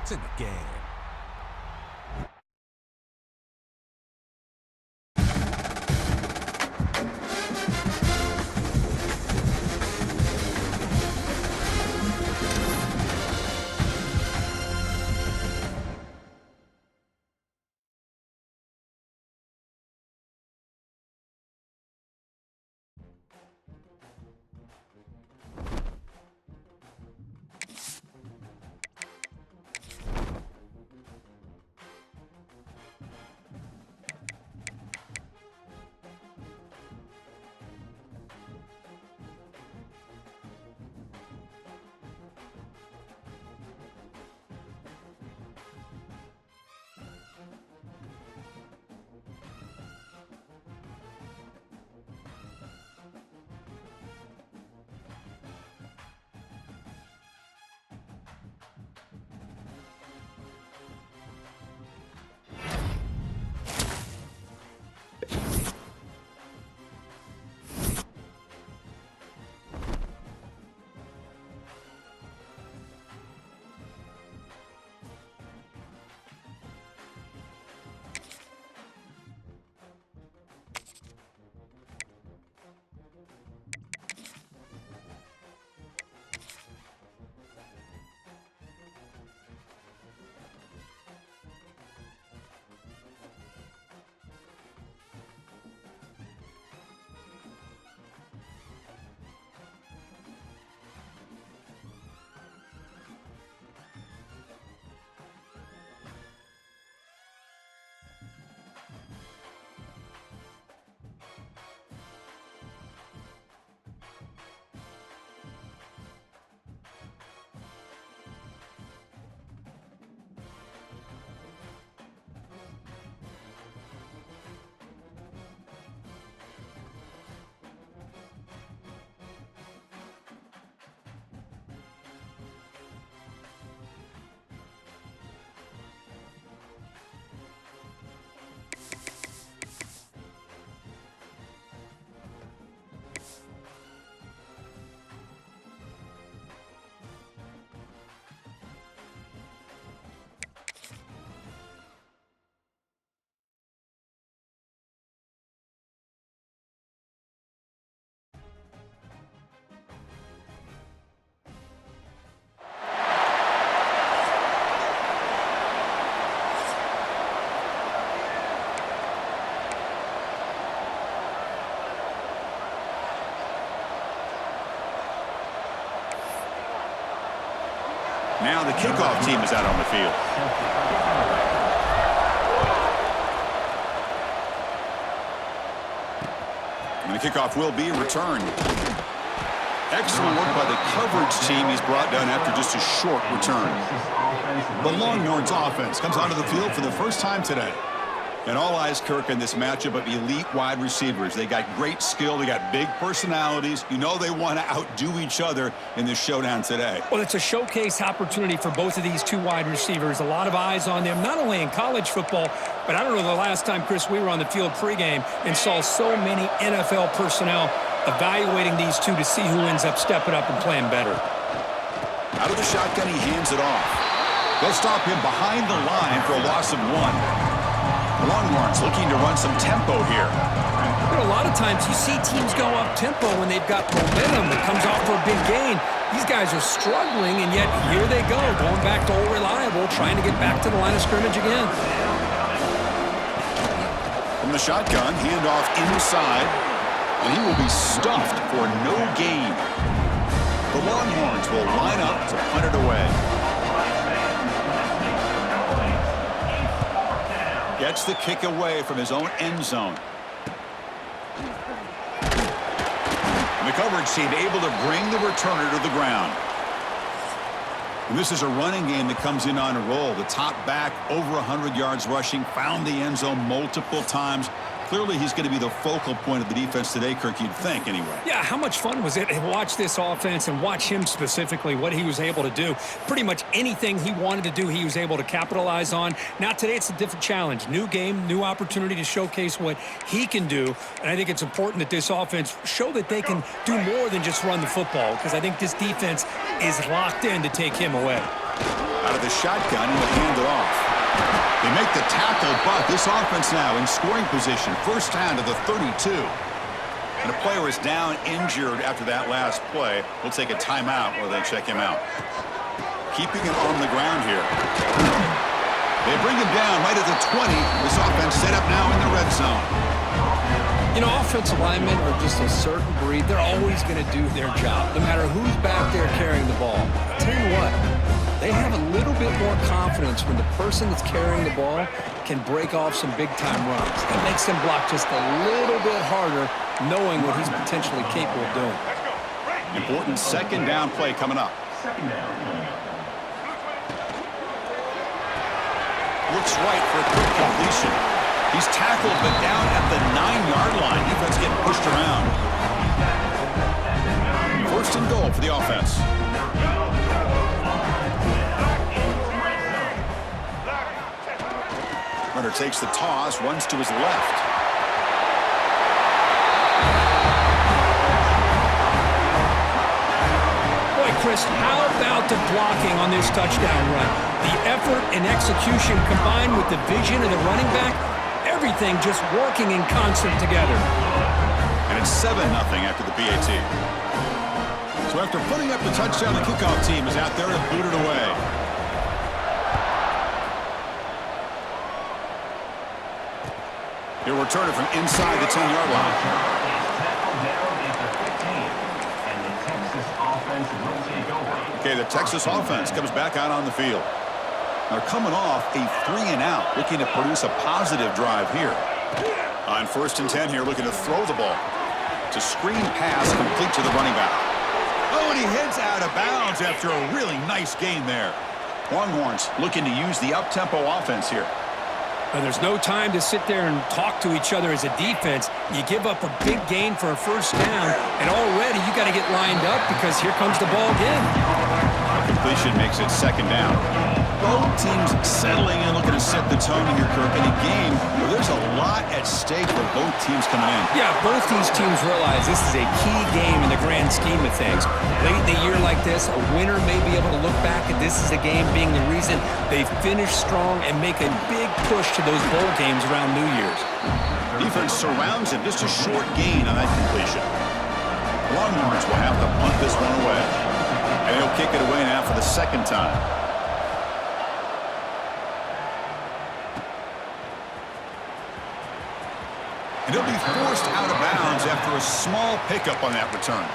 points in the game. Now the kickoff team is out on the field. And the kickoff will be returned. Excellent work by the coverage team. He's brought down after just a short return. The Longhorns offense comes onto the field for the first time today. And all eyes, Kirk, in this matchup of elite wide receivers. They got great skill. They got big personalities. You know they want to outdo each other in this showdown today. Well, it's a showcase opportunity for both of these two wide receivers. A lot of eyes on them, not only in college football, but I don't know the last time, Chris, we were on the field pregame and saw so many NFL personnel evaluating these two to see who ends up stepping up and playing better. Out of the shotgun, he hands it off. They'll stop him behind the line for a loss of 1. Longhorns looking to run some tempo here. You know, a lot of times you see teams go up tempo when they've got momentum that comes off for a big gain. These guys are struggling, and yet here they go, going back to old reliable, trying to get back to the line of scrimmage again. From the shotgun, handoff inside, and he will be stuffed for no gain. The Longhorns will line up to punt it away. Gets the kick away from his own end zone. And the coverage team able to bring the returner to the ground. And this is a running game that comes in on a roll. The top back, over 100 yards rushing, found the end zone multiple times. Clearly, he's going to be the focal point of the defense today, Kirk, you'd think, anyway. Yeah, how much fun was it to watch this offense and watch him specifically, what he was able to do. Pretty much anything he wanted to do, he was able to capitalize on. Now, today, it's a different challenge. New game, new opportunity to showcase what he can do. And I think it's important that this offense show that they can do more than just run the football, because I think this defense is locked in to take him away. Out of the shotgun, and will hand it off. They make the tackle, but this offense now in scoring position. First down to the 32. And a player is down injured after that last play. We'll take a timeout while they check him out. Keeping him on the ground here. They bring him down right at the 20. This offense set up now in the red zone. You know, offensive linemen are just a certain breed. They're always going to do their job, no matter who's back there carrying the ball. I'll tell you what, they have a little bit more confidence when the person that's carrying the ball can break off some big-time runs. That makes them block just a little bit harder, knowing what he's potentially capable of doing. Important second down play coming up. Looks right for a quick completion. He's tackled, but down at the 9-yard line. Defense getting pushed around. First and goal for the offense. Runner takes the toss, runs to his left. Boy, Chris, how about the blocking on this touchdown run? The effort and execution combined with the vision of the running back, everything just working in concert together. And it's 7-0 after the PAT. So after putting up the touchdown, the kickoff team is out there and booted away. He'll return it from inside the 10-yard line. Okay, the Texas offense comes back out on the field. They're coming off a 3-and-out, looking to produce a positive drive here. On first and 10 here, looking to throw the ball. It's a screen pass complete to the running back. Oh, and he heads out of bounds after a really nice gain there. Longhorns looking to use the up-tempo offense here. Now, there's no time to sit there and talk to each other as a defense. You give up a big gain for a first down, and already you got to get lined up because here comes the ball again. Completion makes it second down. Both teams settling in, looking to set the tone here, Kirk, in a game where there's a lot at stake for both teams coming in. Yeah, both these teams realize this is a key game in the grand scheme of things. Late in a year like this, a winner may be able to look back at this as a game being the reason they finish strong and make a big push to those bowl games around New Year's. Defense surrounds him, just a short gain on that completion. Longhorns will have to punt this one away. And he'll kick it away now for the second time. And he'll be forced out of bounds after a small pickup on that return.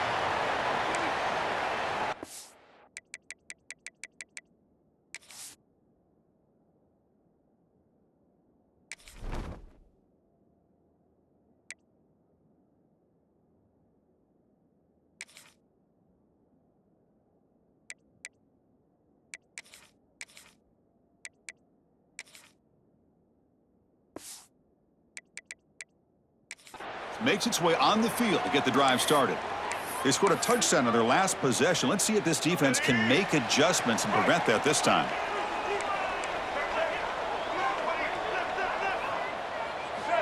Makes its way on the field to get the drive started. They scored a touchdown on their last possession. Let's see if this defense can make adjustments and prevent that this time.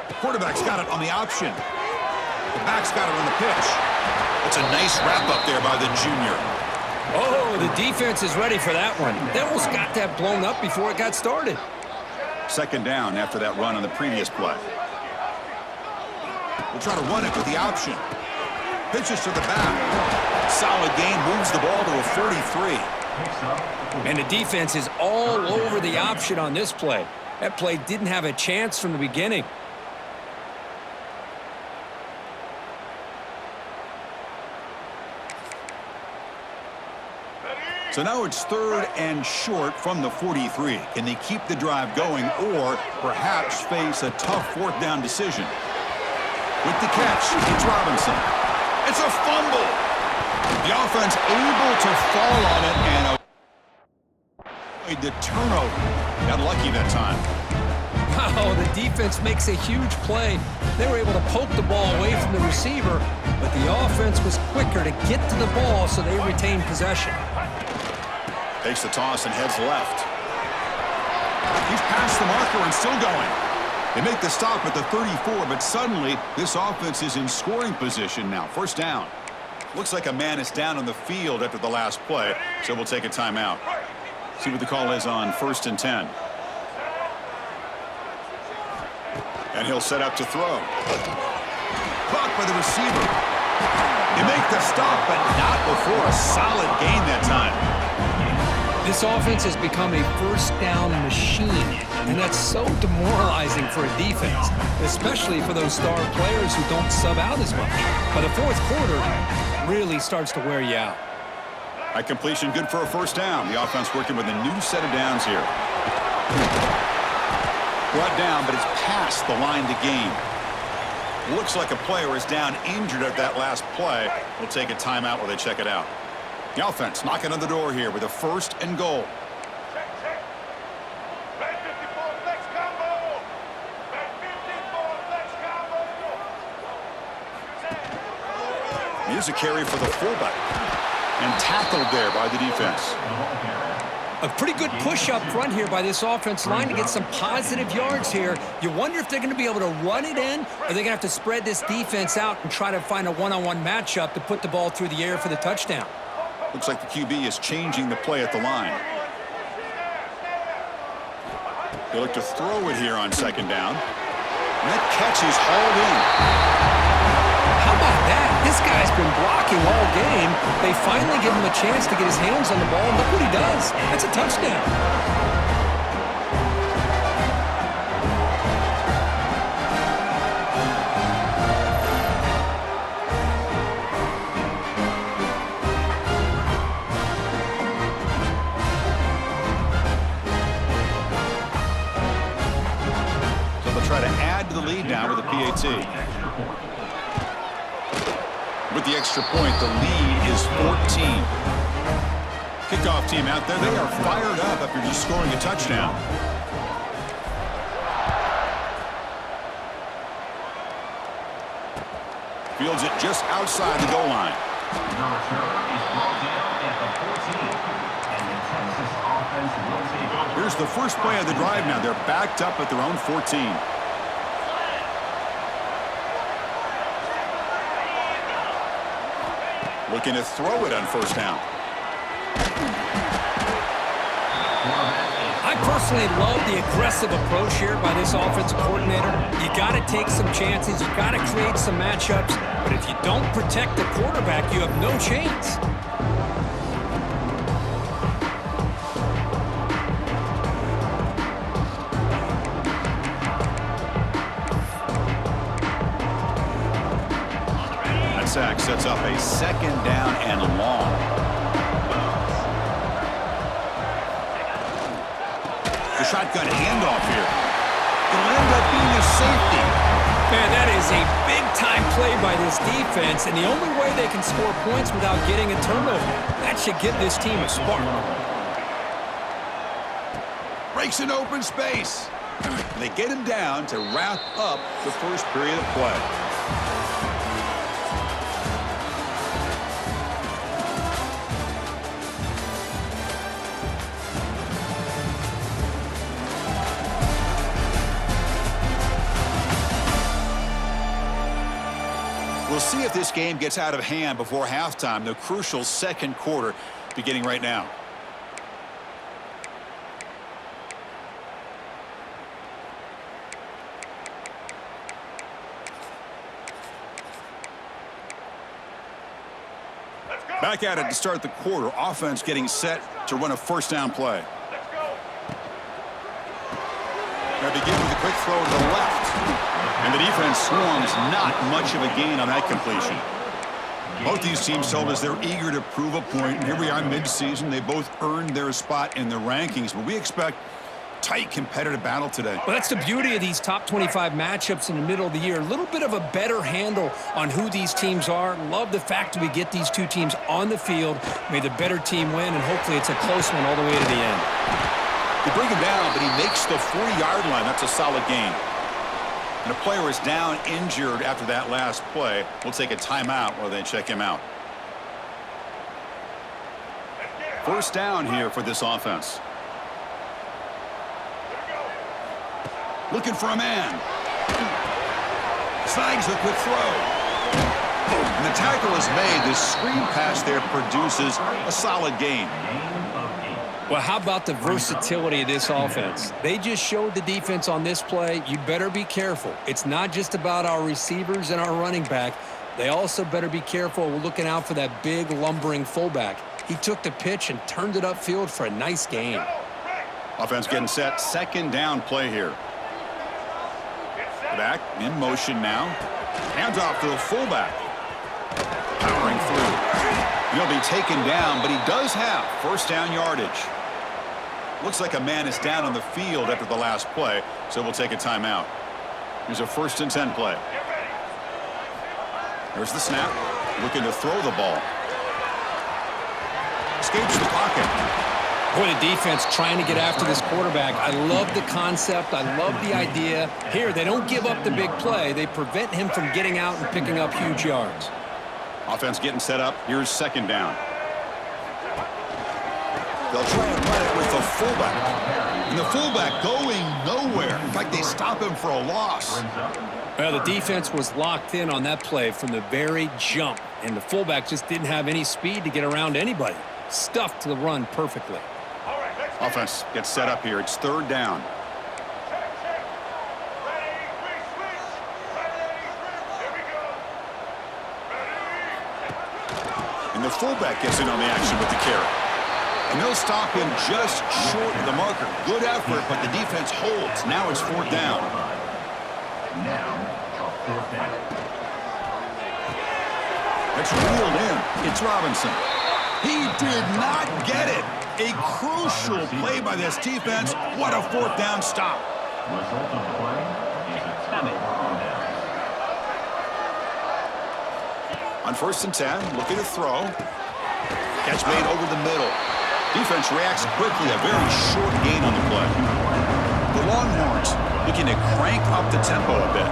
The quarterback's got it on the option. The back's got it on the pitch. That's a nice wrap up there by the junior. Oh, the defense is ready for that one. They almost got that blown up before it got started. Second down after that run on the previous play. We'll try to run it with the option. Pitches to the back. Solid gain, moves the ball to a 43. And the defense is all over the option on this play. That play didn't have a chance from the beginning. So now it's third and short from the 43. Can they keep the drive going or perhaps face a tough fourth down decision? With the catch, it's Robinson. It's a fumble. The offense able to fall on it and avoid the turnover. Got lucky that time. Wow, the defense makes a huge play. They were able to poke the ball away from the receiver, but the offense was quicker to get to the ball, so they retained possession. Takes the toss and heads left. He's past the marker and still going. They make the stop at the 34, but suddenly this offense is in scoring position now. First down. Looks like a man is down on the field after the last play, so we'll take a timeout. See what the call is on 1st and 10. And he'll set up to throw. Caught by the receiver. They make the stop, but not before a solid gain that time. This offense has become a first down machine, and that's so demoralizing for a defense, especially for those star players who don't sub out as much. By the fourth quarter, it really starts to wear you out. A completion good for a first down. The offense working with a new set of downs here. Brought down, but it's past the line to gain. Looks like a player is down injured at that last play. We'll take a timeout while they check it out. The offense knocking on the door here with a 1st and goal. Here's a carry for the fullback. And tackled there by the defense. A pretty good push up front here by this offense line to get some positive yards here. You wonder if they're going to be able to run it in, or they're going to have to spread this defense out and try to find a one-on-one matchup to put the ball through the air for the touchdown. Looks like the QB is changing the play at the line. They look to throw it here on 2nd down. And that catch is hauled in. How about that? This guy's been blocking all game. They finally give him a chance to get his hands on the ball, and look what he does. That's a touchdown. Try to add to the lead now with a PAT. With the extra point, the lead is 14. Kickoff team out there. They are fired up after just scoring a touchdown. Fields it just outside the goal line. Here's the first play of the drive now. They're backed up at their own 14. Looking to throw it on 1st down. I personally love the aggressive approach here by this offensive coordinator. You got to take some chances. You got to create some matchups. But if you don't protect the quarterback, you have no chance. Sack sets up a 2nd down and long. The shotgun handoff here. It'll end up being a safety. Man, that is a big-time play by this defense, and the only way they can score points without getting a turnover. That should give this team a spark. Breaks an open space. They get him down to wrap up the first period of play. We'll see if this game gets out of hand before halftime. The crucial 2nd quarter beginning right now. Back at it to start the quarter. Offense getting set to run a 1st down play. They begin with a quick throw to the left. And the defense swarms, not much of a gain on that completion. Both these teams told us they're eager to prove a point. And here we are mid-season. They both earned their spot in the rankings. But we expect tight competitive battle today. Well, that's the beauty of these top 25 matchups in the middle of the year. A little bit of a better handle on who these teams are. Love the fact that we get these two teams on the field. May the better team win, and hopefully it's a close one all the way to the end. They bring him down, but he makes the 40-yard line. That's a solid gain. And a player is down injured after that last play. We'll take a timeout while they check him out. 1st down here for this offense. Looking for a man. Snags the quick throw. And the tackle is made. This screen pass there produces a solid gain. Well, how about the versatility of this offense? They just showed the defense on this play, you better be careful. It's not just about our receivers and our running back. They also better be careful looking out for that big, lumbering fullback. He took the pitch and turned it upfield for a nice gain. Offense getting set. Second down play here. Back in motion now. Hands off to the fullback. Powering through. He'll be taken down, but he does have first down yardage. Looks like a man is down on the field after the last play, so we'll take a timeout. Here's a 1st and 10 play. There's the snap. Looking to throw the ball. Escapes the pocket. Boy, the defense trying to get after this quarterback. I love the concept. I love the idea. Here, they don't give up the big play. They prevent him from getting out and picking up huge yards. Offense getting set up. Here's second down. They'll try and run it with the fullback. And the fullback going nowhere. In fact, they stop him for a loss. Well, the defense was locked in on that play from the very jump. And the fullback just didn't have any speed to get around anybody. Stuffed the run perfectly. Offense gets set up here. It's third down. And the fullback gets in on the action with the carry. And they'll stop him just short of the marker. Good effort, but the defense holds. Now it's fourth down. It's reeled in. It's Robinson. He did not get it. A crucial play by this defense. What a fourth down stop. On 1st and 10, looking to throw. Catch made over the middle. Defense reacts quickly. A very short gain on the play. The Longhorns looking to crank up the tempo a bit.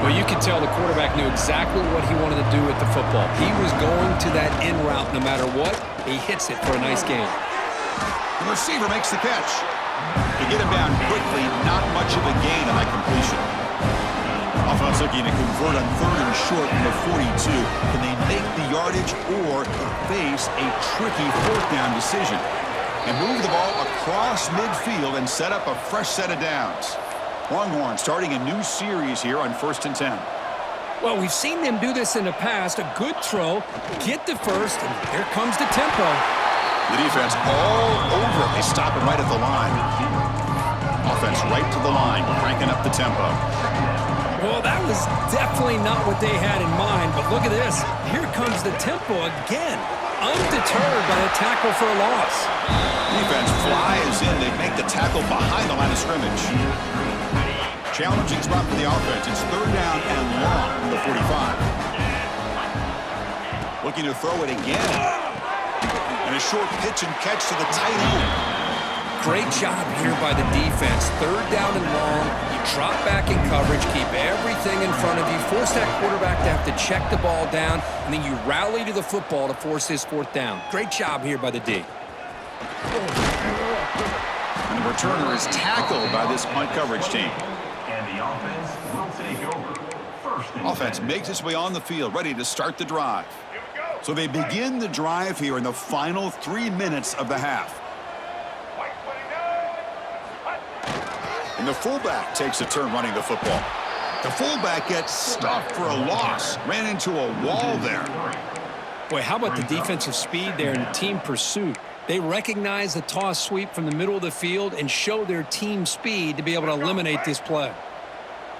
Well, you can tell the quarterback knew exactly what he wanted to do with the football. He was going to that in route no matter what. He hits it for a nice gain. The receiver makes the catch. To get him down quickly, not much of a gain on that completion. Offense looking to convert on 3rd and short from the 42. Can they make the yardage or face a tricky 4th down decision? And move the ball across midfield and set up a fresh set of downs. Longhorn starting a new series here on 1st and 10. Well, we've seen them do this in the past. A good throw, get the first, and here comes the tempo. The defense all over it. They stop him right at the line. Offense right to the line, cranking up the tempo. Well, that was definitely not what they had in mind, but look at this. Here comes the tempo again. Undeterred by a tackle for a loss. Defense flies in. They make the tackle behind the line of scrimmage. Challenging spot for the offense. It's third down and long from the 45. Looking to throw it again. And a short pitch and catch to the tight end. Great job here by the defense. Third down and long. You drop back in coverage, keep everything in front of you, force that quarterback to have to check the ball down, and then you rally to the football to force his 4th down. Great job here by the D. And the returner is tackled by this punt coverage team. Offense makes its way on the field, ready to start the drive. So they begin the drive here in the final 3 minutes of the half. And the fullback takes a turn running the football. The fullback gets stuffed for a loss. Ran into a wall there. Boy, how about the defensive speed there and the team pursuit? They recognize the toss sweep from the middle of the field and show their team speed to be able to eliminate this play.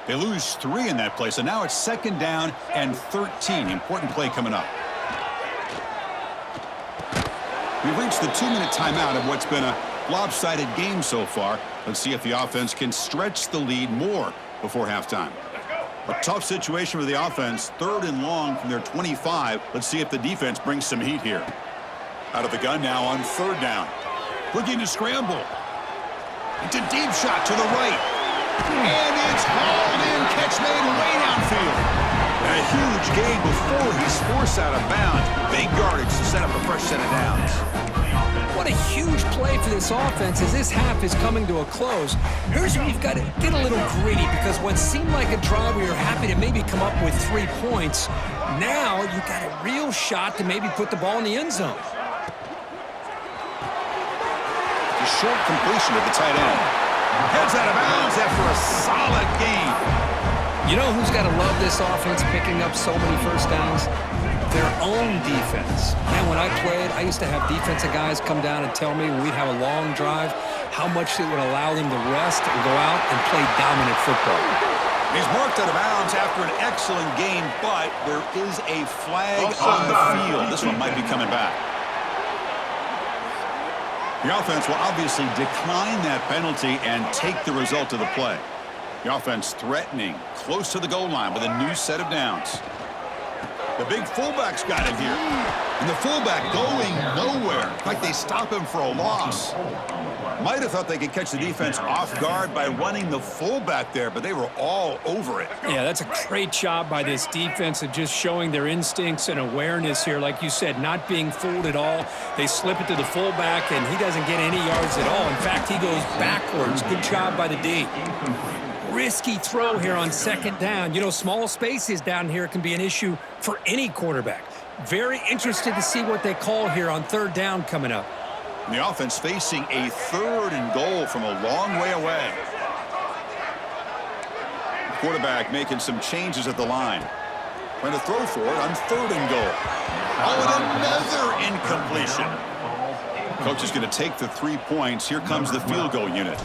They lose 3 in that play, so now it's 2nd down and 13. Important play coming up. We've reached the 2-minute timeout of what's been a lopsided game so far. Let's see if the offense can stretch the lead more before halftime. A tough situation for the offense. 3rd and long from their 25. Let's see if the defense brings some heat here. Out of the gun now on 3rd down. Looking to scramble. It's a deep shot to the right. And it's hauled in. Catch made way downfield. And a huge gain before he's forced out of bounds. Big yardage to set up a fresh set of downs. What a huge play for this offense as this half is coming to a close. Here's where you've got to get a little greedy, because what seemed like a drive where you're happy to maybe come up with 3 points, now you've got a real shot to maybe put the ball in the end zone. short completion to the tight end. Heads out of bounds after a solid gain. You know who's got to love this offense picking up so many first downs? Their own defense. Man, when I played, I used to have defensive guys come down and tell me when we'd have a long drive how much it would allow them to rest and go out and play dominant football. He's marked out of bounds after an excellent game, but there is a flag on the field. This one might be coming back. The offense will obviously decline that penalty and take the result of the play. The offense threatening, close to the goal line with a new set of downs. The big fullback's got it here. And the fullback going nowhere. Like they stop him for a loss. Might have thought they could catch the defense off guard by running the fullback there, but they were all over it. Yeah, that's a great job by this defense of just showing their instincts and awareness here. Like you said, not being fooled at all. They slip it to the fullback, and he doesn't get any yards at all. In fact, he goes backwards. Good job by the D. Risky throw here on second down. You know, small spaces down here can be an issue for any quarterback. Very interested to see what they call here on third down coming up. The offense facing a 3rd and goal from a long way away. The quarterback making some changes at the line. Trying to throw for it on 3rd and goal. Oh, and another incompletion. Coach is going to take the 3 points. Here comes the field goal unit.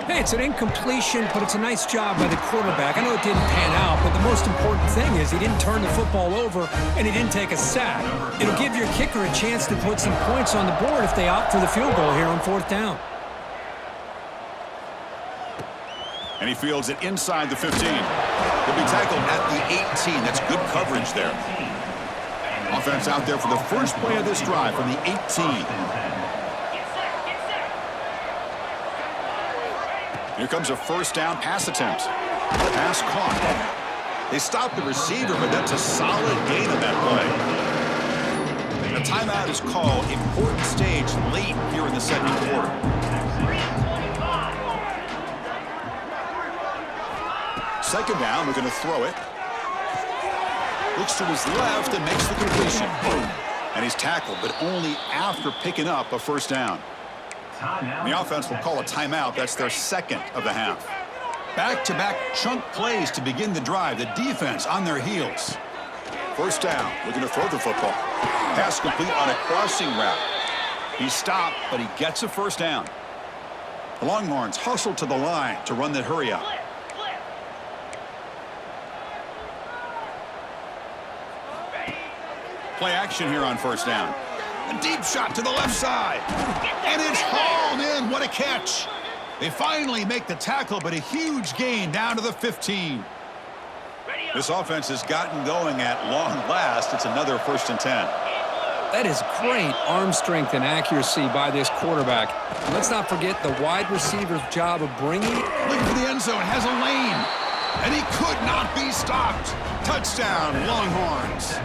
Hey, it's an incompletion, but it's a nice job by the quarterback. I know it didn't pan out, but the most important thing is he didn't turn the football over and he didn't take a sack. It'll give your kicker a chance to put some points on the board if they opt for the field goal here on 4th down. And he fields it inside the 15. He'll be tackled at the 18. That's good coverage there. Offense out there for the first play of this drive from the 18. Here comes a first down pass attempt. Pass caught. They stopped the receiver, but that's a solid gain on that play. A timeout is called. Important stage late here in the second quarter. Second down, we're going to throw it. Looks to his left and makes the completion. Boom. And he's tackled, but only after picking up a first down. The offense will call a timeout. That's their 2nd of the half. Back-to-back chunk plays to begin the drive. The defense on their heels. First down. Looking to throw the football. Pass complete on a crossing route. He stopped, but he gets a first down. The Longhorns hustle to the line to run the hurry up. Play action here on first down. A deep shot to the left side. And it's hauled in. What a catch. They finally make the tackle, but a huge gain down to the 15. This offense has gotten going at long last. It's another 1st and 10. That is great arm strength and accuracy by this quarterback. Let's not forget the wide receiver's job of bringing it. Looking for the end zone. Has a lane. And he could not be stopped. Touchdown, Longhorns.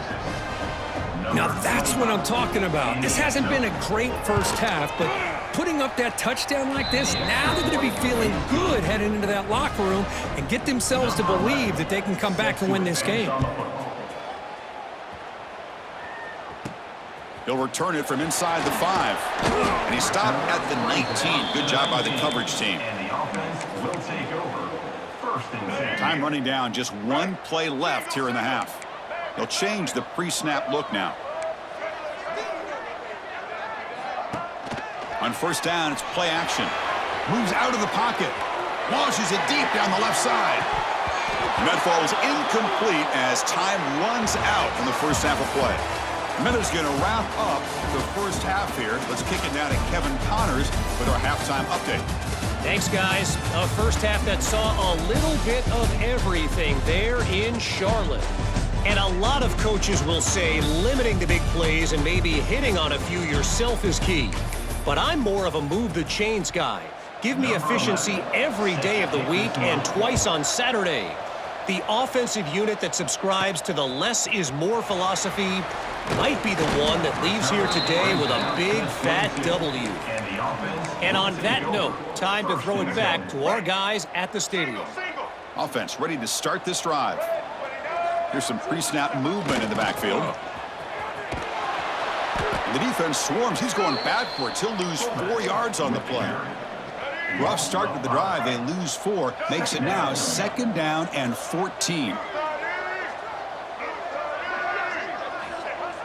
Now that's what I'm talking about. This hasn't been a great first half, but putting up that touchdown like this, now they're going to be feeling good heading into that locker room and get themselves to believe that they can come back and win this game. He'll return it from inside the 5. And he stopped at the 19. Good job by the coverage team. Time running down, just 1 play left here in the half. They'll change the pre-snap look now. On first down, it's play action. Moves out of the pocket. Launches it deep down the left side. And that falls incomplete as time runs out in the first half of play. Miller's going to wrap up the first half here. Let's kick it down to Kevin Connors with our halftime update. Thanks, guys. A first half that saw a little bit of everything there in Charlotte. And a lot of coaches will say limiting the big plays and maybe hitting on a few yourself is key. But I'm more of a move the chains guy. Give me efficiency every day of the week and twice on Saturday. The offensive unit that subscribes to the less is more philosophy might be the one that leaves here today with a big fat W. And on that note, time to throw it back to our guys at the stadium. Offense ready to start this drive. Here's some pre-snap movement in the backfield. The defense swarms. He's going backwards. He'll lose 4 yards on the play. Rough start to the drive. They lose 4. Makes it now 2nd down and 14.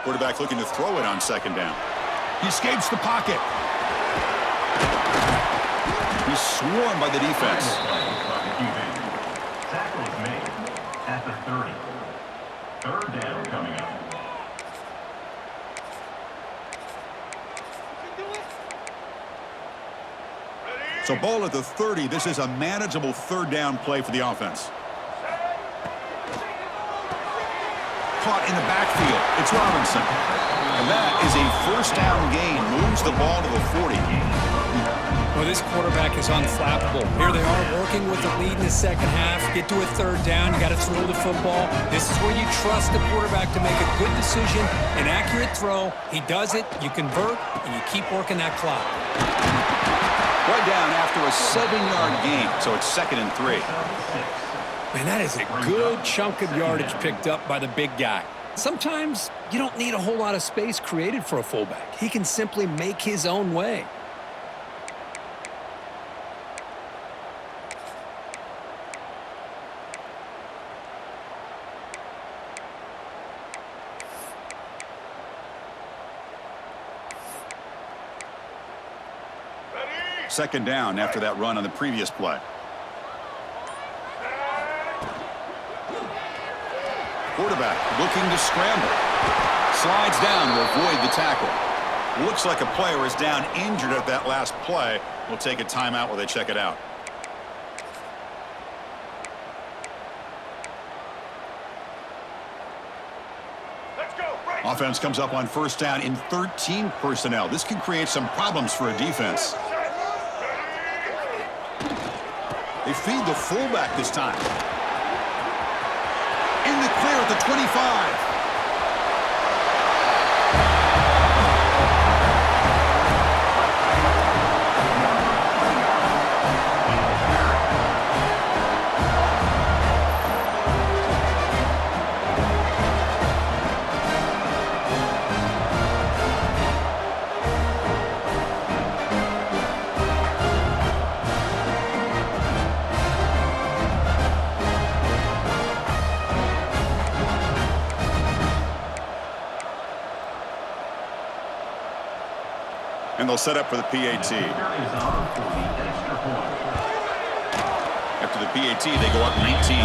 Quarterback looking to throw it on 2nd down. He escapes the pocket. He's swarmed by the defense. Tackle is made at the 30. 3rd down coming up. So ball at the 30. This is a manageable 3rd down play for the offense. Caught in the backfield. It's Robinson. And that is a 1st down gain. Moves the ball to the 40. Well, this quarterback is unflappable. Here they are working with the lead in the 2nd half. Get to a 3rd down. You got to throw the football. This is where you trust the quarterback to make a good decision, an accurate throw. He does it. You convert, and you keep working that clock. Right down after a 7-yard gain. So it's 2nd and 3. Man, that is a good chunk of yardage picked up by the big guy. Sometimes you don't need a whole lot of space created for a fullback. He can simply make his own way. Second down after that run on the previous play. Quarterback looking to scramble. Slides down to avoid the tackle. Looks like a player is down injured at that last play. We'll take a timeout while they check it out. Offense comes up on 1st down in 13 personnel. This can create some problems for a defense. They feed the fullback this time. In the clear at the 25. And they'll set up for the PAT. After the PAT, they go up 19.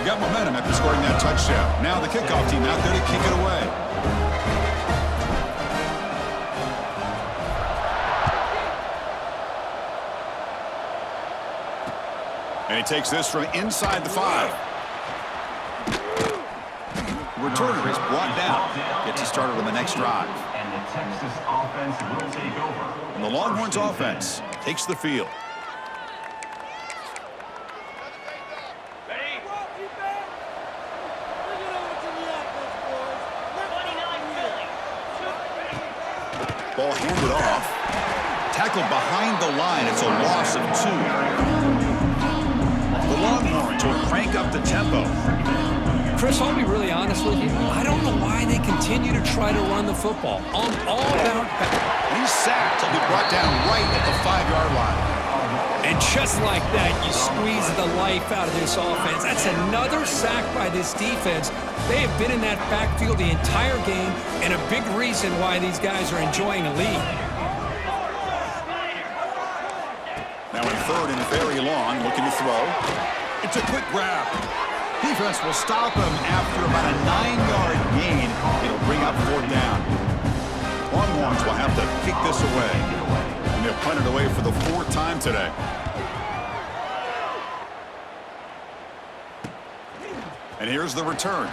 Got momentum after scoring that touchdown. Now the kickoff team out there to kick it away. And he takes this from inside the 5. Returner is brought down. Gets us started on the next drive. And the Texas offense will take over. And the Longhorns offense takes the field. Ball handed off. Tackled behind the line. It's a loss of 2. The Longhorns will crank up the tempo. Chris, I'll be really honest with you. I don't know why they continue to try to run the football. I'm all about that. He's sacked. He'll be brought down right at the 5-yard line. And just like that, you squeeze the life out of this offense. That's another sack by this defense. They have been in that backfield the entire game, and a big reason why these guys are enjoying a lead. Now in 3rd and very long, looking to throw. It's a quick grab. Defense will stop him after about a 9-yard gain. It'll bring up 4th down. Longhorns will have to kick this away. And they'll punt it away for the 4th time today. And here's the return.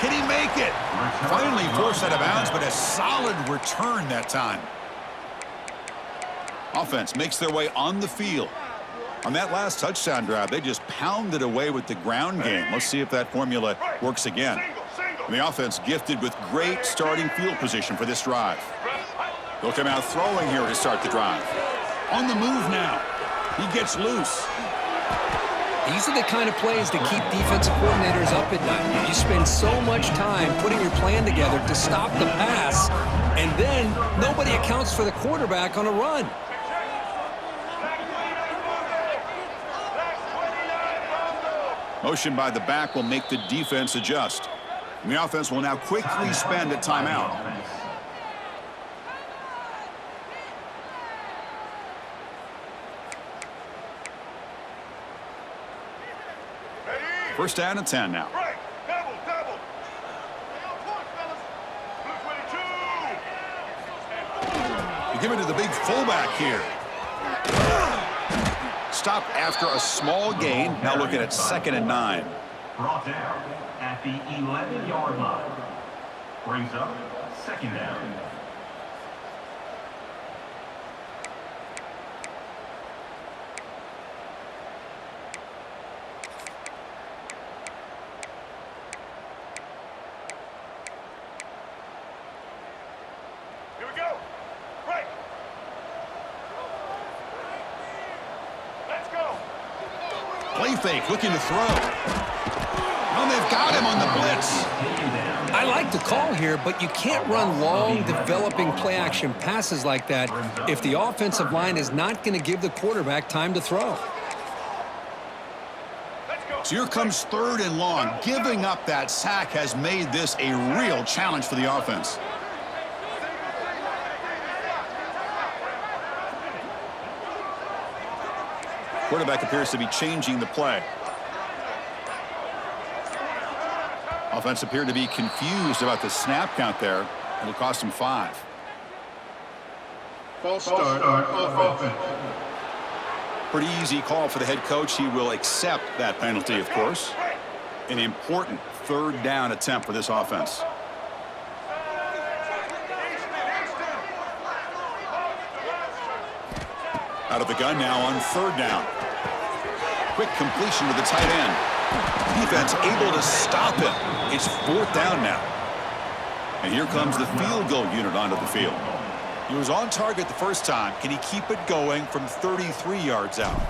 Can he make it? Finally forced out of bounds, but a solid return that time. Offense makes their way on the field. On that last touchdown drive, they just pounded away with the ground game. Let's see if that formula works again. And the offense gifted with great starting field position for this drive. They'll come out throwing here to start the drive. On the move now. He gets loose. These are the kind of plays that keep defensive coordinators up at night. You spend so much time putting your plan together to stop the pass, and then nobody accounts for the quarterback on a run. Motion by the back will make the defense adjust. And the offense will now quickly spend a timeout. First down and 10 now. Right. Double. You give it to the big fullback here. Stopped after a small gain. Now looking at 2nd and 9. Brought down at the 11-yard line. Brings up 2nd down. Here we go. Right. Let's go. Play fake, looking to throw. Oh, they've got him on the blitz. I like the call here, but you can't run long, developing play-action passes like that if the offensive line is not going to give the quarterback time to throw. So here comes 3rd and long. Giving up that sack has made this a real challenge for the offense. Quarterback appears to be changing the play. Offense appeared to be confused about the snap count there. It'll cost him 5. False start offense. Pretty easy call for the head coach. He will accept that penalty, of course. An important 3rd down attempt for this offense. Out of the gun now on 3rd down. Quick completion to the tight end. Defense able to stop him. It's 4th down now. And here comes the field goal unit onto the field. He was on target the first time. Can he keep it going from 33 yards out?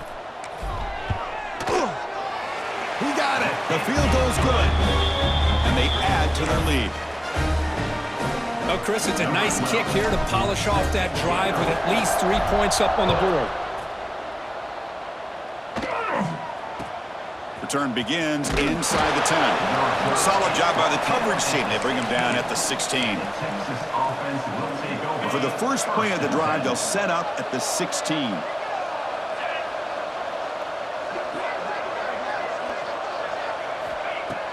He got it. The field goal's good. And they add to their lead. Well, Chris, it's a nice kick here to polish off that drive with at least 3 points up on the board. Return begins inside the 10. Solid job by the coverage team. They bring him down at the 16. And for the first play of the drive, they'll set up at the 16.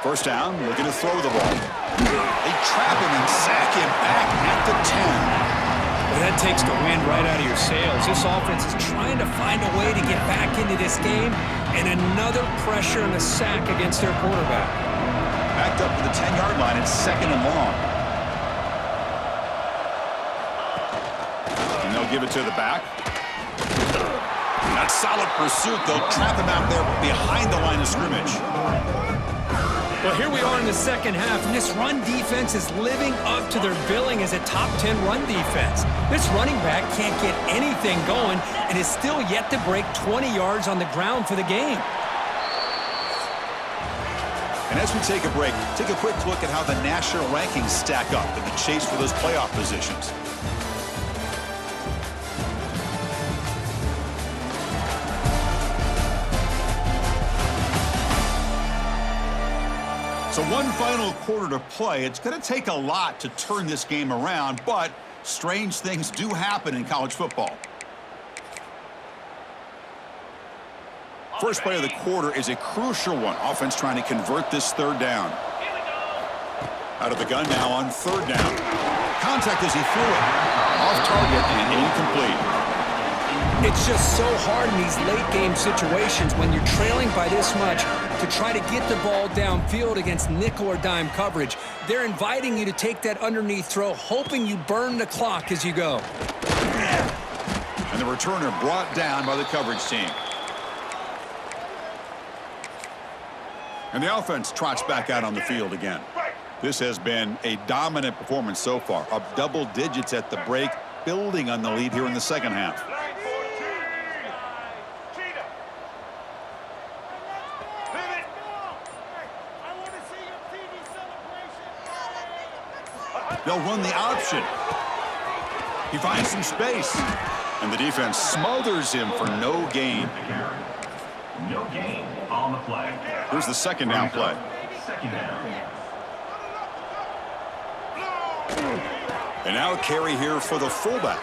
First down, looking to throw the ball. They trap him and sack him back at the 10. Well, that takes the wind right out of your sails. This offense is trying to find a way to get back into this game, and another pressure and a sack against their quarterback. Backed up to the 10-yard line. It's 2nd and long. And they'll give it to the back. Not solid pursuit. They'll trap him out there behind the line of scrimmage. Well, here we are in the second half, and this run defense is living up to their billing as a top 10 run defense. This running back can't get anything going and is still yet to break 20 yards on the ground for the game. And as we take a break, take a quick look at how the national rankings stack up in the chase for those playoff positions. So one final quarter to play. It's going to take a lot to turn this game around, but strange things do happen in college football. First play of the quarter is a crucial one. Offense trying to convert this 3rd down. Out of the gun now on 3rd down. Contact as he threw it. Off target and incomplete. It's just so hard in these late game situations when you're trailing by this much to try to get the ball downfield against nickel or dime coverage. They're inviting you to take that underneath throw, hoping you burn the clock as you go. And the returner brought down by the coverage team. And the offense trots back out on the field again. This has been a dominant performance so far, up double digits at the break, building on the lead here in the second half. They'll run the option. He finds some space. And the defense smothers him for no gain. No gain on the play. Here's the second down play. Second down. And now a carry here for the fullback.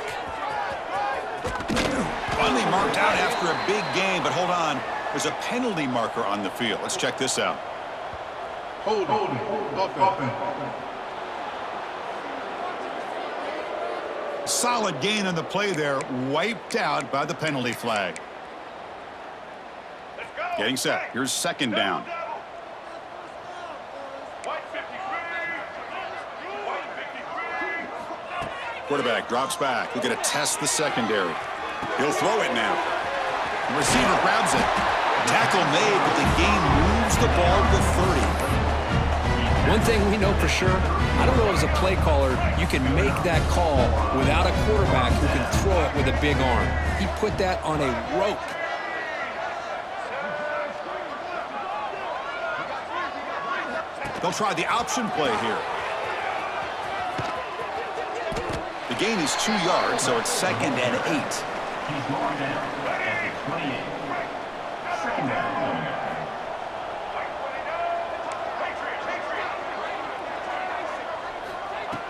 Finally marked out after a big game, but hold on. There's a penalty marker on the field. Let's check this out. Hold it. Offense. Solid gain on the play there, wiped out by the penalty flag. Let's go. Getting set. Here's second down. White 53. White 53. Quarterback drops back. Looking to test the secondary. He'll throw it now. The receiver grabs it. Tackle made, but the game moves the ball to 30. One thing we know for sure, I don't know as a play caller, you can make that call without a quarterback who can throw it with a big arm. He put that on a rope. They'll try the option play here. The gain is 2 yards, so it's 2nd and 8. He's marked down at the 28. Second down.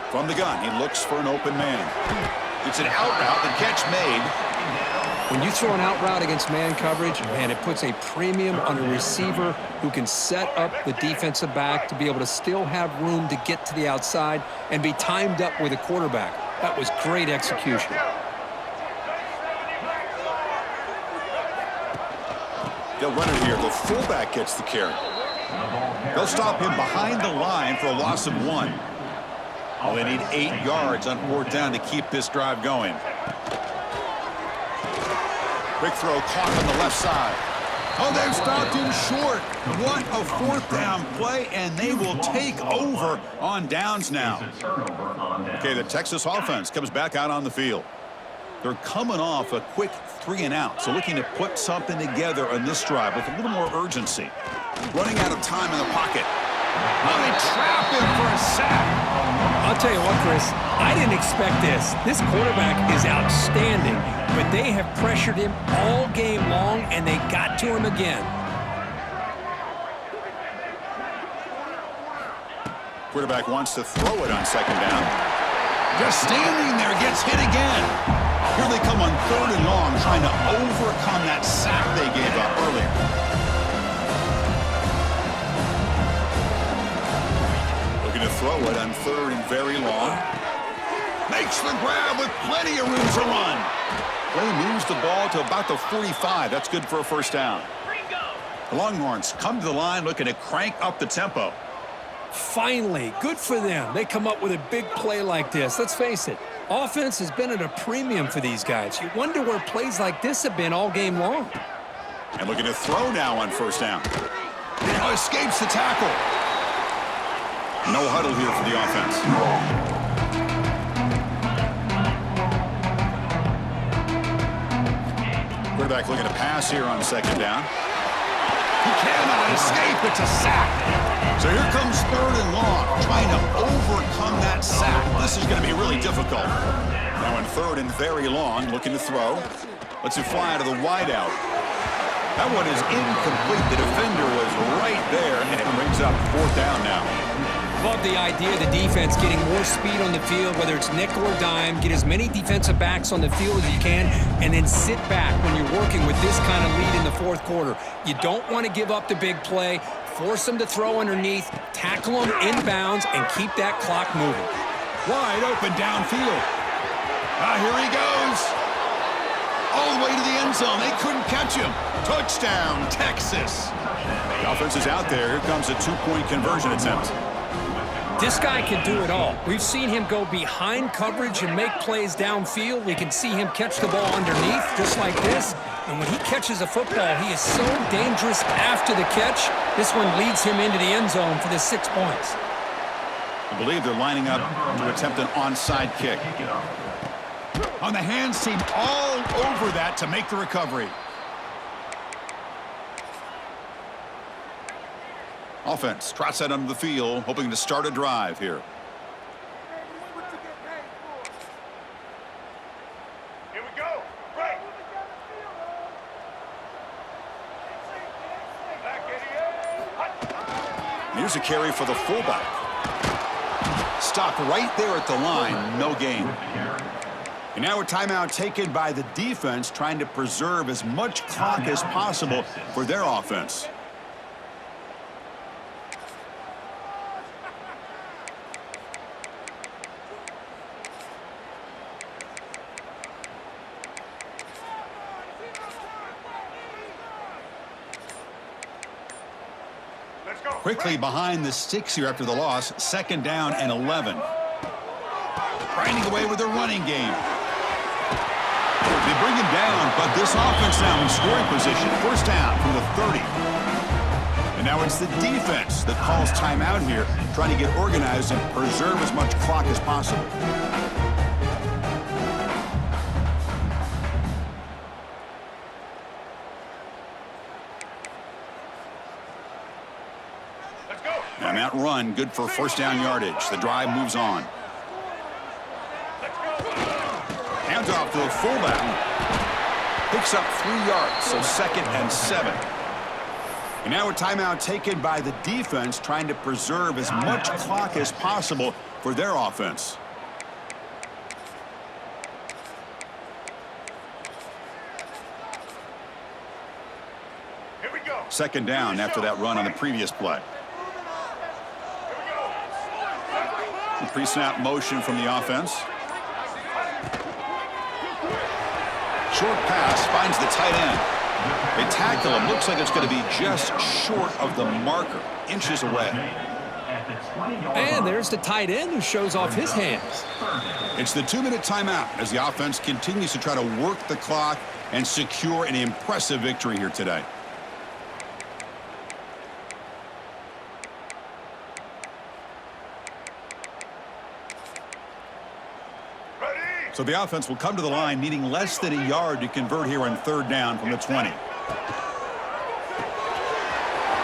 From the gun, he looks for an open man. It's an out route, the catch made. When you throw an out route against man coverage, man, it puts a premium on a receiver who can set up the defensive back to be able to still have room to get to the outside and be timed up with a quarterback. That was great execution. They'll run it here. The fullback gets the carry. They'll stop him behind the line for a loss of 1. Well, they need 8 yards on 4th down to keep this drive going. Quick throw caught on the left side. Oh, they've stopped him short. What a 4th down play, and they will take over on downs now. Okay, the Texas offense comes back out on the field. They're coming off a quick 3 and out, so looking to put something together on this drive with a little more urgency. Running out of time in the pocket. Oh, they trap him for a sack. I'll tell you what, Chris, I didn't expect this. This quarterback is outstanding, but they have pressured him all game long, and they got to him again. Quarterback wants to throw it on 2nd down. Just standing there, gets hit again. Here they come on 3rd and long, trying to overcome that sack they gave up earlier. Looking to throw it on 3rd and very long. Makes the grab with plenty of room to run. Play moves the ball to about the 45. That's good for a 1st down. The Longhorns come to the line looking to crank up the tempo. Finally, good for them. They come up with a big play like this. Let's face it, offense has been at a premium for these guys. You wonder where plays like this have been all game long. And looking to throw now on 1st down. Oh, escapes the tackle. No huddle here for the offense. Quarterback looking to pass here on 2nd down. He cannot escape. It's a sack. So here comes 3rd and long, trying to overcome that sack. This is going to be really difficult. Now in 3rd and very long, looking to throw. Lets it fly out of the wideout. That one is incomplete. The defender was right there, and it brings up 4th down now. Love the idea of the defense getting more speed on the field, whether it's nickel or dime. Get as many defensive backs on the field as you can, and then sit back when you're working with this kind of lead in the 4th quarter. You don't want to give up the big play. Force them to throw underneath, tackle them inbounds, and keep that clock moving. Wide open downfield. Here he goes. All the way to the end zone. They couldn't catch him. Touchdown, Texas. The offense is out there. Here comes a 2-point conversion attempt. This guy can do it all. We've seen him go behind coverage and make plays downfield. We can see him catch the ball underneath, just like this. And when he catches a football, he is so dangerous after the catch. This one leads him into the end zone for the 6 points. I believe they're lining up to attempt an onside kick. On the hands team all over that to make the recovery. Offense trots out onto the field, hoping to start a drive here. Here's a carry for the fullback. Stopped right there at the line. No gain. And now a timeout taken by the defense, trying to preserve as much clock as possible for their offense. Quickly behind the sticks here after the loss. 2nd down and 11. Grinding away with their running game. They bring him down, but this offense now in scoring position. 1st down from the 30. And now it's the defense that calls timeout here, trying to get organized and preserve as much clock as possible. And that run, good for 1st down yardage. The drive moves on. Hands off to the fullback. Picks up 3 yards, so 2nd and 7. And now a timeout taken by the defense, trying to preserve as much clock as possible for their offense. Here we go. 2nd down after that run on the previous play. Pre-snap motion from the offense. Short pass finds the tight end. They tackle him. Looks like it's going to be just short of the marker. Inches away. And there's the tight end who shows off his hands. It's the 2-minute timeout as the offense continues to try to work the clock and secure an impressive victory here today. So the offense will come to the line, needing less than a yard to convert here on 3rd down from the 20.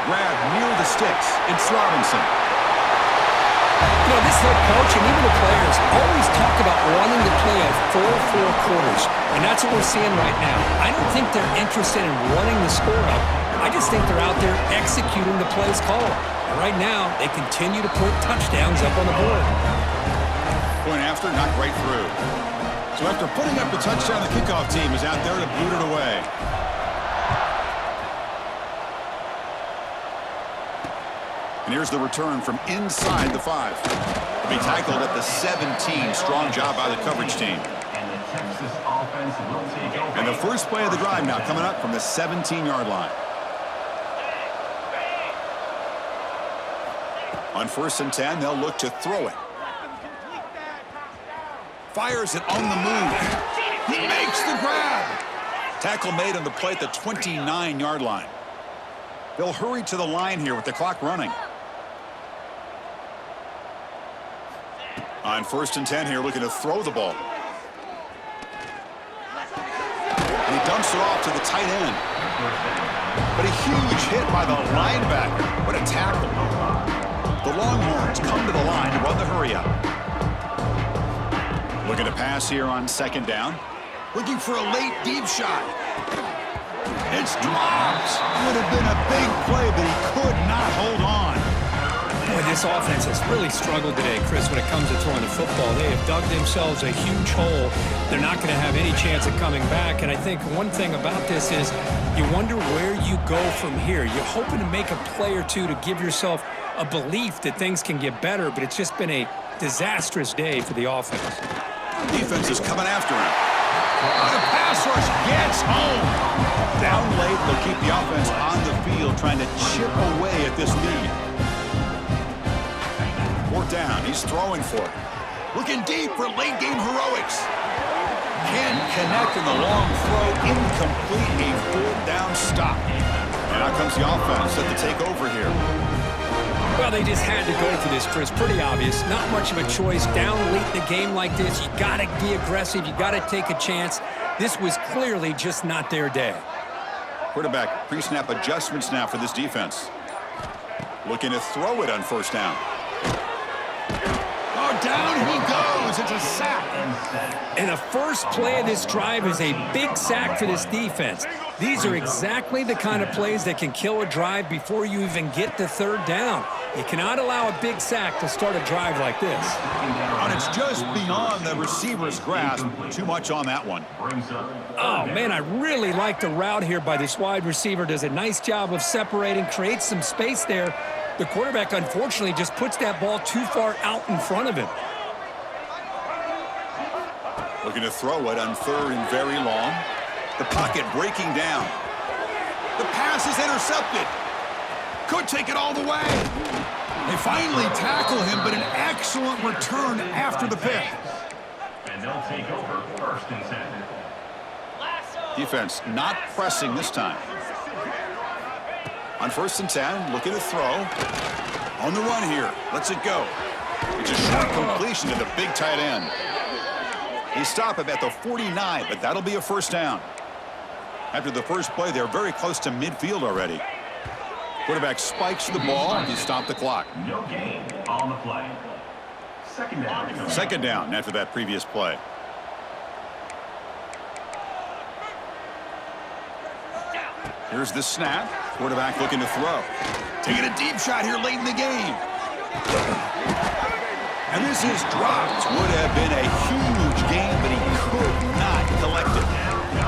Grab near the sticks. It's Robinson. You know, this head coach and even the players always talk about wanting to play a full 4 quarters, and that's what we're seeing right now. I don't think they're interested in running the score up. I just think they're out there executing the plays called. And right now, they continue to put touchdowns up on the board. Point after, knocked right through. So after putting up the touchdown, the kickoff team is out there to boot it away. And here's the return from inside the 5. To be tackled at the 17. Strong job by the coverage team. And the first play of the drive now coming up from the 17-yard line. On 1st and 10, they'll look to throw it. Fires it on the move. He makes the grab. Tackle made on the play at the 29-yard line. They'll hurry to the line here with the clock running. On 1st and 10 here, looking to throw the ball. And he dumps it off to the tight end. But a huge hit by the linebacker. What a tackle. The Longhorns come to the line to run the hurry up. Looking to pass here on 2nd down. Looking for a late deep shot. It's dropped. Would have been a big play, but he could not hold on. Boy, this offense has really struggled today, Chris, when it comes to throwing the football. They have dug themselves a huge hole. They're not going to have any chance of coming back. And I think one thing about this is you wonder where you go from here. You're hoping to make a play or two to give yourself a belief that things can get better, but it's just been a disastrous day for the offense. Defense is coming after him. The pass rush gets home. Down late, they'll keep the offense on the field, trying to chip away at this lead. 4th down, he's throwing for it. Looking deep for late game heroics. Can't connect in the long throw, incomplete, a 4th down stop. And out comes the offense set to take over here. Well, they just had to go for this, Chris. Pretty obvious. Not much of a choice. Down late in the game like this, you got to be aggressive. You got to take a chance. This was clearly just not their day. Quarterback pre-snap adjustments now for this defense. Looking to throw it on 1st down. Oh, down he goes. throws. It's a sack. And the first play of this drive is a big sack for this defense. These are exactly the kind of plays that can kill a drive before you even get to third down. You cannot allow a big sack to start a drive like this. And it's just beyond the receiver's grasp. Too much on that one. Oh, man, I really like the route here by this wide receiver. Does a nice job of separating, creates some space there. The quarterback, unfortunately, just puts that ball too far out in front of him. Looking to throw it on third and very long. The pocket breaking down. The pass is intercepted. Could take it all the way. They finally tackle him, but an excellent return after the pick. And they'll take over 1st and 10. Defense not pressing this time. On 1st and 10, looking to throw. On the run here. Lets it go. It's a short completion to the big tight end. They stop him at the 49, but that'll be a 1st down. After the first play, they're very close to midfield already. Quarterback spikes the ball and he stopped the clock. No gain on the play. 2nd down. 2nd down after that previous play. Here's the snap. Quarterback looking to throw. Taking a deep shot here late in the game. And this is dropped. Would have been a huge game, but he could not collect it.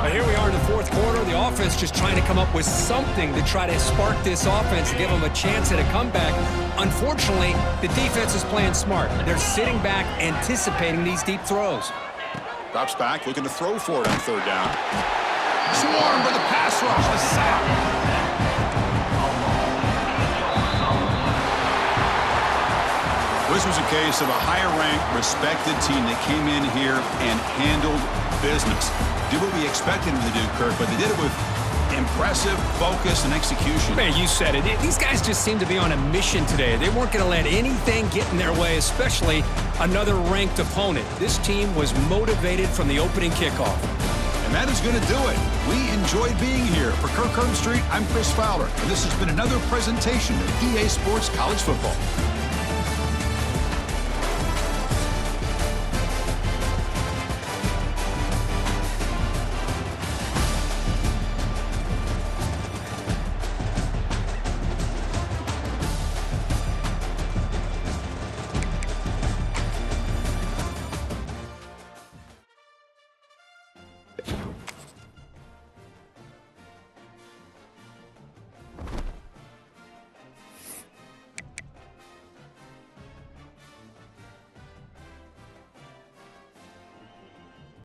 But here we are in the 4th quarter. The offense just trying to come up with something to try to spark this offense to give them a chance at a comeback. Unfortunately, the defense is playing smart. They're sitting back, anticipating these deep throws. Drops back, looking to throw for it on 3rd down. Swarmed by the pass rush. The sack. This was a case of a higher-ranked, respected team that came in here and handled business. Did what we expected them to do, Kirk, but they did it with impressive focus and execution. Man, you said it. These guys just seem to be on a mission today. They weren't going to let anything get in their way, especially another ranked opponent. This team was motivated from the opening kickoff. And that is going to do it. We enjoyed being here. For Kirk Herbstreit, I'm Chris Fowler, and this has been another presentation of EA Sports College Football.